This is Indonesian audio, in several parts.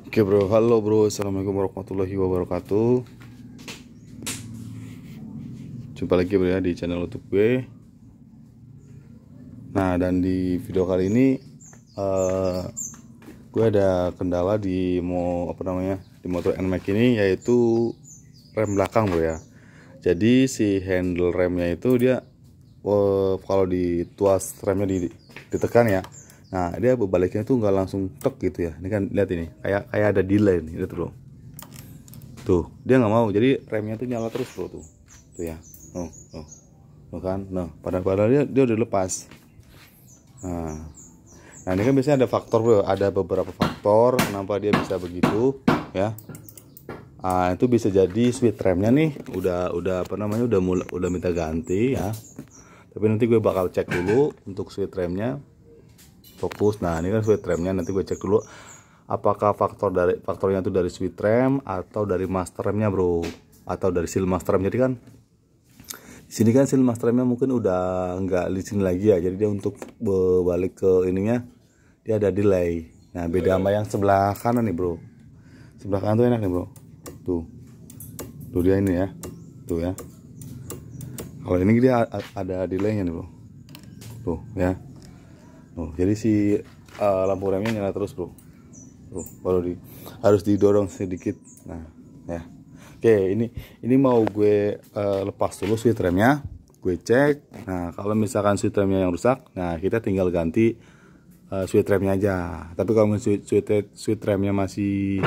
Oke bro, halo bro, assalamualaikum warahmatullahi wabarakatuh. Jumpa lagi bro ya di channel YouTube gue. Nah, dan di video kali ini eh, gue ada kendala di di motor NMAX ini, yaitu rem belakang bro ya. Jadi si handle remnya itu dia kalau dituas remnya ditekan ya. Nah, dia berbaliknya tuh nggak langsung tek gitu ya. Ini kan lihat ini, kayak ada delay nih, lihat bro. Tuh, dia nggak mau. Jadi remnya tuh nyala terus bro tuh. Tuh ya. Tuh kan. Nah, padahal dia udah lepas. Nah, ini kan biasanya ada faktor bro. Ada beberapa faktor kenapa dia bisa begitu ya. Itu bisa jadi switch remnya nih udah udah minta ganti ya. Tapi nanti gue bakal cek dulu untuk switch remnya. Fokus. Nah, ini kan switch remnya, nanti gue cek dulu apakah faktornya itu dari switch rem atau dari master remnya bro, atau dari seal master rem. Jadi kan di sini kan seal master remnya mungkin udah nggak di sini lagi ya, jadi dia untuk balik ke ininya dia ada delay. Nah, beda sama yang sebelah kanan nih bro. Sebelah kanan tuh enak nih bro. Tuh dia ini ya, tuh ya. Kalau ini dia ada delaynya nih bro. Tuh ya. Jadi si lampu remnya nyala terus bro. Harus didorong sedikit. Nah ya. Oke, ini mau gue lepas dulu switch remnya, gue cek. Nah, kalau misalkan switch remnya yang rusak, nah kita tinggal ganti switch remnya aja. Tapi kalau switch remnya masih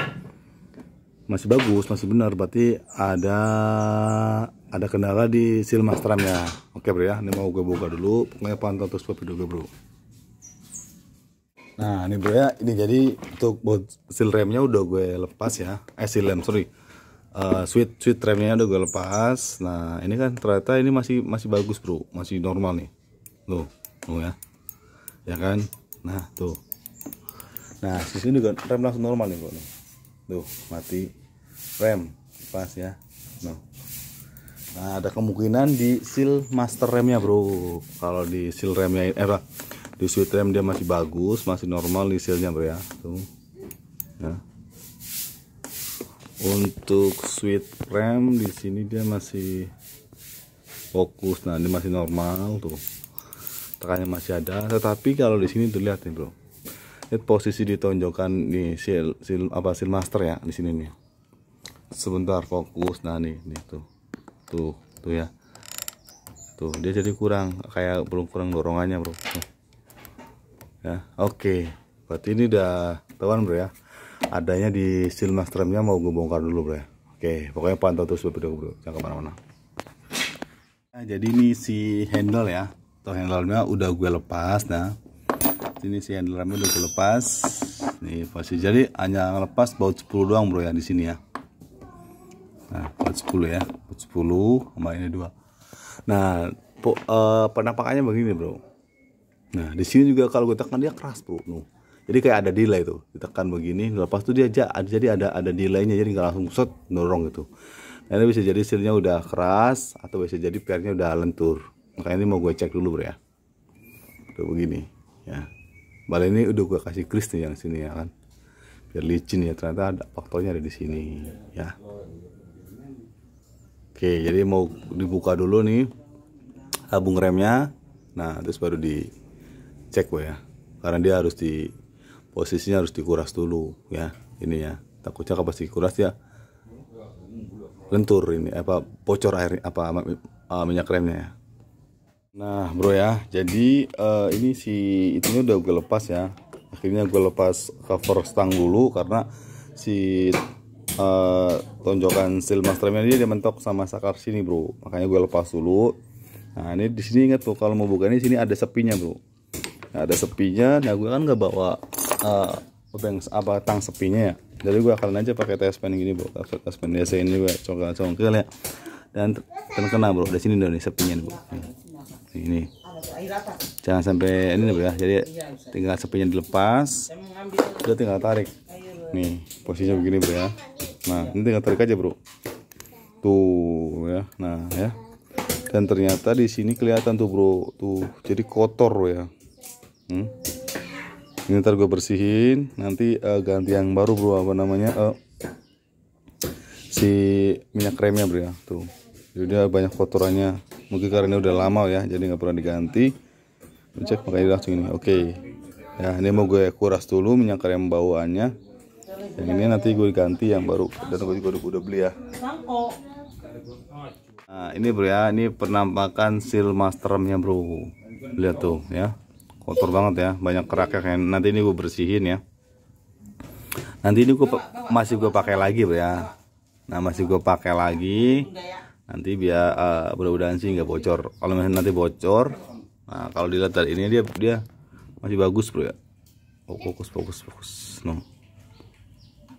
bagus, masih benar, berarti ada kendala di seal master remnya. Oke bro ya, ini mau gue buka dulu. Pokoknya pantau terus video gue bro. Nah, ini bro ya, ini jadi untuk seal remnya udah gue lepas ya. Seal rem, sorry. Switch remnya udah gue lepas. Nah, ini kan ternyata ini masih bagus bro, masih normal nih. Tuh ya. Ya kan? Nah, tuh. Nah, di sini juga rem langsung normal nih bro nih. Tuh, mati. Rem lepas ya. Nah, ada kemungkinan di seal master remnya bro. Kalau di seal remnya di switch rem dia masih bagus, masih normal di sealnya bro ya. Tuh ya. Untuk switch rem di sini dia masih fokus. Nah, ini masih normal tuh, tekannya masih ada. Tetapi kalau di sini dilihat nih bro, lihat posisi ditonjokkan nih seal master ya di sini nih. Sebentar fokus. Nah nih tuh ya. Tuh dia jadi belum kurang dorongannya bro. Ya, oke. Berarti ini udah tahuan bro ya. Adanya di seal master remnya, mau gue bongkar dulu bro ya. Oke, pokoknya pantau terus video bro, jangan kemana-mana. Nah, jadi ini si handle ya, atau handle-nya udah gue lepas. Nah, ini si handle remnya udah gue lepas. Nih posisi, jadi hanya lepas baut 10 doang bro ya di sini ya. Nah, baut 10 ya, baut 10 sama ini 2. Nah, penampakannya begini bro. Nah, di sini juga kalau gue tekan dia keras bro. Jadi kayak ada delay tuh, ditekan begini, lepas tuh dia jadi ada delaynya, jadi nggak langsung set dorong gitu. Nah, ini bisa jadi sealnya udah keras atau bisa jadi pernya udah lentur. Makanya ini mau gue cek dulu bro ya. Tuh begini ya. Bal ini udah gue kasih grease nih yang sini ya kan, biar licin ya. Ternyata ada faktornya ada di sini ya. Oke, jadi mau dibuka dulu nih tabung remnya. Nah, terus baru dicek gue ya, karena dia posisinya harus dikuras dulu ya. Ini ya, takutnya kalau pasti dikuras ya lentur ini bocor air minyak remnya ya. Nah bro ya, jadi ini itunya udah gue lepas ya. Akhirnya gue lepas cover stang dulu karena si tonjokan seal master remnya ini dia mentok sama sakar sini bro, makanya gue lepas dulu. Nah, ini di sini ingat tuh, kalau mau buka ini sini ada sepinya bro. Nah, ada sepinya. Nah, gue kan nggak bawa tang sepinya ya, jadi gue akan aja pakai tespen gini bro. Tespen biasa ini gue congkel ya, dan kena bro. Di sini nih sepinya nih bro. Ini jangan sampai ini bro ya. Jadi tinggal sepinya dilepas, udah tinggal tarik. Nih posisinya begini bro ya. Nah, ini tinggal tarik aja bro. Tuh ya. Nah ya. Dan ternyata di sini kelihatan tuh bro, tuh jadi kotor bro ya. Ini ntar gue bersihin, nanti ganti yang baru bro, apa namanya si minyak remnya bro ya. Tuh, jadi dia banyak kotorannya. Mungkin karena ini udah lama ya, jadi nggak pernah diganti. Cek makanya langsung ini. Oke. Ya, ini mau gue kuras dulu minyak rem bawaannya. Yang ini nanti gue ganti yang baru, dan gue juga udah beli ya. Nah ini bro ya, ini penampakan seal masternya bro. Lihat tuh ya, kotor banget ya, banyak keraknya. Nanti ini gue bersihin ya. Nanti ini masih gue pakai lagi bro ya. Nah masih gue pakai lagi. Nanti biar mudah-mudahan sih nggak bocor. Kalau misalnya nanti bocor, nah kalau dilihat dari ini dia masih bagus bro ya. Oh, fokus. No.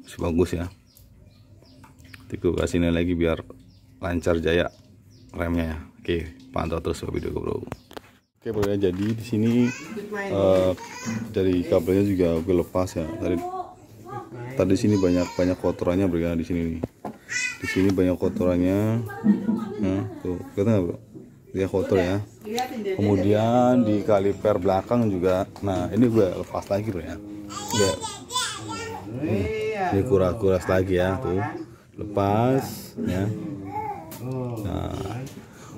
Masih bagus ya. Nanti gue kasih ini lagi biar lancar jaya remnya ya. Oke, pantau terus video gue bro. Oke bro ya, jadi di sini dari kabelnya juga gue lepas ya. Tadi sini banyak kotorannya bro ya, di sini nih. Di sini banyak kotorannya. Nah, tuh, kelihatan nggak bro? Dia kotor ya. Kemudian di kaliper belakang juga. Nah, ini gue lepas lagi bro ya. Ini kuras lagi ya, tuh. Lepas ya. Nah,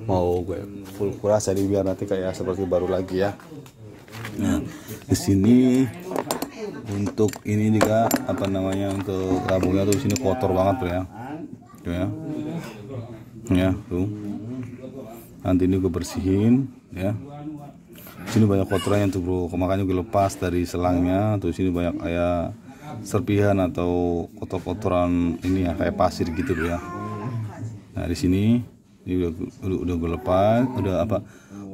mau gue full kuras jadi biar nanti kayak seperti baru lagi ya. Nah, di sini untuk ini juga apa namanya, untuk lambungnya tuh di sini kotor banget bro ya. Tuh ya. Ya, tuh. Nanti ini gue bersihin ya. Sini banyak kotorannya tuh bro, makanya gue lepas dari selangnya. Tuh sini banyak kayak serpihan atau kotor-kotoran ini ya, kayak pasir gitu bro ya. Nah di sini ini udah gue lepas, udah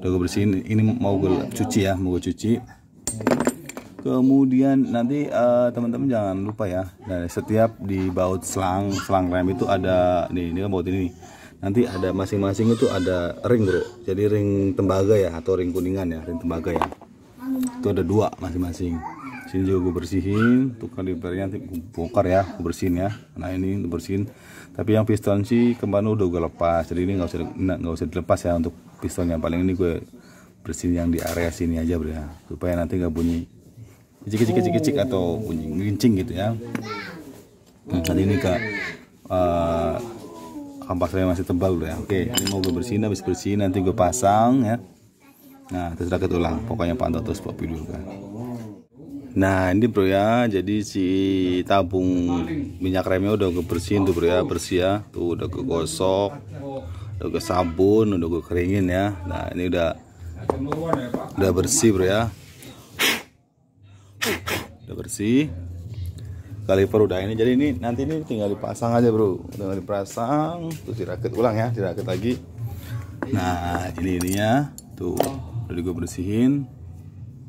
gue bersihin. Ini mau gue cuci ya, mau gue cuci. Kemudian nanti teman-teman jangan lupa ya, nah, setiap di baut selang rem itu ada nih, ini kan baut ini nih. Nanti ada masing-masing itu ada ring bro, jadi ring tembaga ya, atau ring kuningan ya, ring tembaga ya. Itu ada 2 masing-masing. Sini juga gue bersihin, tuh kalipernya nanti gue bongkar ya, gue bersihin ya. Nah ini gue bersihin. Tapi yang piston sih kemarin udah gue lepas, jadi ini nggak usah dilepas ya untuk pistonnya. Paling ini gue bersihin yang di area sini aja bro ya, supaya nanti nggak bunyi kicik atau bunyi ngincing gitu ya. Nanti ini kampas saya masih tebal bro ya. Oke, ini mau gue bersihin, habis bersihin nanti gue pasang ya. Nah terus rakit ulang, pokoknya pantau terus video kan. Nah ini bro ya, jadi si tabung minyak remnya udah gue bersihin tuh bro ya, bersih ya. Tuh udah gue gosok, udah gue sabun, udah gue keringin ya. Nah ini udah bersih bro ya, udah bersih. Kaliper udah ini, jadi ini nanti ini tinggal dipasang aja bro, tinggal dipasang terus dirakit ulang ya, dirakit lagi. Nah ini ininya tuh udah gue bersihin,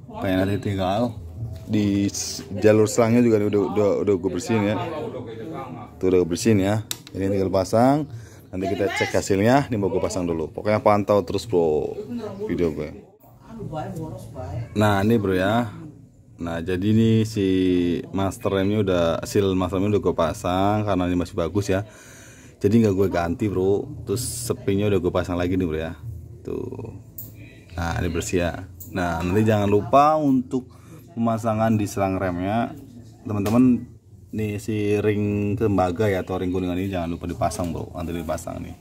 kayak nanti tinggal di jalur selangnya juga udah gue bersihin ya. Tuh udah gue bersihin ya, ini tinggal pasang. Nanti kita cek hasilnya. Ini mau gue pasang dulu, pokoknya pantau terus bro video gue. Nah ini bro ya. Nah jadi ini si master remnya seal master remnya udah gue pasang karena ini masih bagus ya. Jadi nggak gue ganti bro. Terus sepinya udah gue pasang lagi nih bro ya. Tuh. Nah ini bersih ya. Nah nanti jangan lupa untuk pemasangan di selang remnya teman-teman. Nih si ring tembaga ya atau ring kuningan ini jangan lupa dipasang bro. Nanti dipasang nih.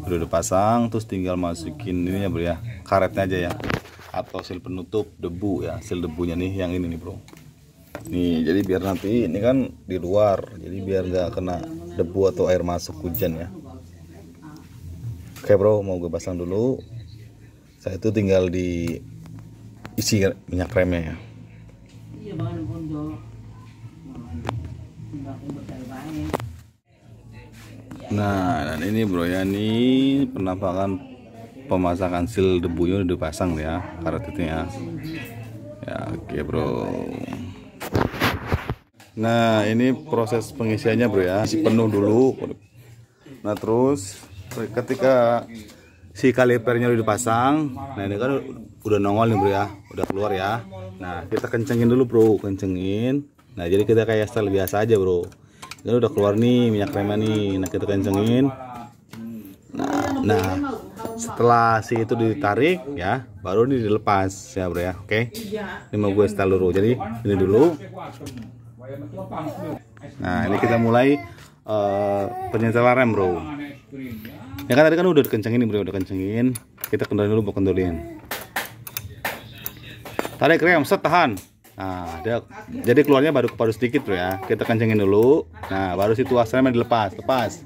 Udah dipasang, terus tinggal masukin ini ya bro ya, karetnya aja ya, atau seal penutup debu ya, seal debunya nih yang ini nih bro. Nih jadi biar nanti ini kan di luar, jadi biar nggak kena debu atau air masuk hujan ya. Oke bro, mau gue pasang dulu. Saya itu tinggal diisi minyak remnya ya. Nah dan ini bro ya, ini penampakan pemasangan seal debunya udah dipasang ya, karetnya ya. Oke bro. Nah ini proses pengisiannya bro ya, isi penuh dulu. Nah terus ketika si kalipernya udah dipasang, nah ini kan udah nongol nih bro ya, udah keluar ya. Nah kita kencengin dulu bro, kencengin. Nah jadi kita kayak style biasa aja bro. Ini udah keluar nih minyak remnya nih. Nah kita kencengin. Nah Setelah si itu ditarik ya, baru ini dilepas ya bro ya. Oke. Ini mau gue setel dulu. Jadi ini dulu. Nah ini kita mulai penyetelan rem bro. Ya kan tadi kan udah dikencengin nih bro, udah kencengin. Kita kendalin dulu, buat kendalin. Tarik rem, set, tahan. Nah jadi keluarnya baru sedikit bro ya. Kita kencengin dulu. Nah baru si tuas remnya dilepas, lepas.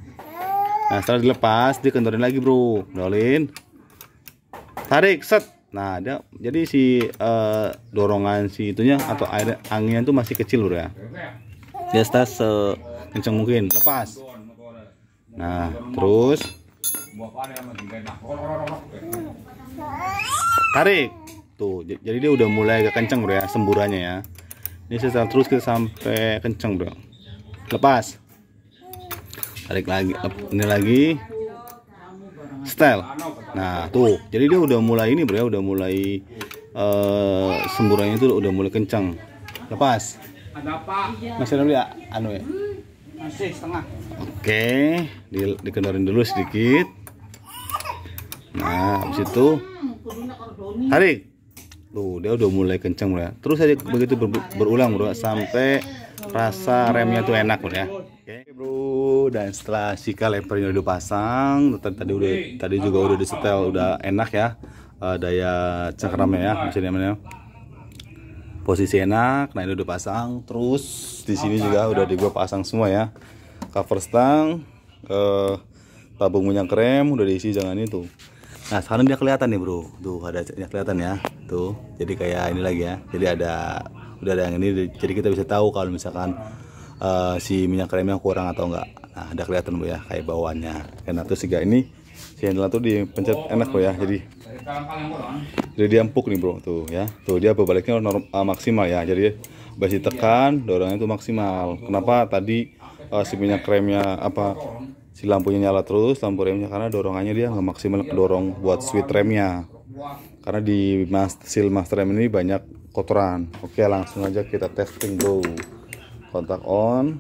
Nah setelah dilepas dikendalin lagi bro, kendalin. Tarik, set. Nah jadi si dorongan si itunya atau air anginnya tuh masih kecil bro ya. Dia start sekencang mungkin, lepas. Nah terus tarik tuh, jadi dia udah mulai agak kencang bro ya semburannya ya. Ini setelah terus kita sampai kencang bro, lepas, tarik lagi, ini lagi, setel. Nah tuh, jadi dia udah mulai ini bro ya, udah mulai semburannya itu udah mulai kencang. Lepas. Masih ada ya, anu ya. Masih setengah. Oke, dikendorin dulu sedikit. Nah, habis itu tarik. Tuh, dia udah mulai kencang bro ya. Terus aja begitu berulang bro sampai rasa remnya tuh enak bro ya. Oke bro, dan setelah si kalipernya udah pasang, tadi juga udah disetel, udah enak ya. Daya cengkeramnya ya, misalnya namanya. Posisi enak. Nah ini udah pasang. Terus di sini juga udah gue pasang semua ya. Cover stang, tabung minyak rem udah diisi, jangan itu. Nah sekarang dia kelihatan nih bro. Tuh ada kelihatan ya. Tuh jadi kayak ini lagi ya. Jadi udah ada yang ini. Jadi kita bisa tahu kalau misalkan si minyak remnya kurang atau enggak. Nah ada kelihatan bro ya, kayak bawaannya. Karena terus juga ini si handle tuh dipencet enak bro ya. Jadi dia empuk nih bro, tuh ya. Tuh dia berbaliknya maksimal ya. Jadi basi tekan, dorongnya itu maksimal. Kenapa tadi si minyak remnya si lampunya nyala terus, lampu remnya, karena dorongannya dia nggak maksimal kedorong buat switch remnya. Karena di seal master rem ini banyak kotoran. Oke, langsung aja kita testing bro. Kontak on.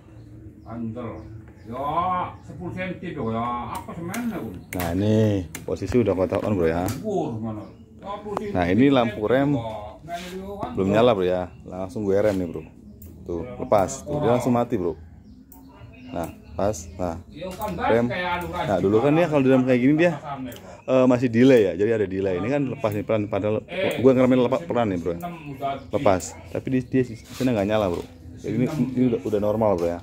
Nah ini posisi udah kontak on bro ya. Nah ini lampu rem belum nyala bro ya, langsung gue rem nih bro. Tuh lepas, tuh dia langsung mati bro. Nah pas, nah rem. Nah dulu kan dia kalau di dalam kayak gini dia masih delay ya, jadi ada delay. Ini kan lepas nih pelan, padahal gue ngeremin lepas pelan nih bro. Lepas, tapi dia di sini nggak nyala bro. Jadi ini udah normal bro ya.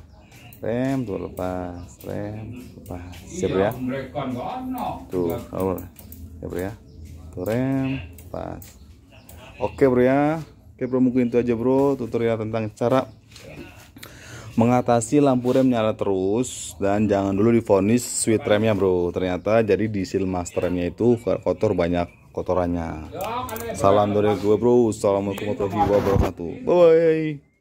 Rem tuh lepas, rem lepas, siap bro ya. Tuh, ya bro ya. Tuh rem lepas. Oke bro ya. Oke bro, mungkin itu aja bro tutorial tentang cara mengatasi lampu rem nyala terus. Dan jangan dulu divonis switch remnya bro. Ternyata jadi di seal master remnya itu kotor, banyak kotorannya. Salam dari gue bro. Assalamualaikum warahmatullahi wabarakatuh. Bye bye.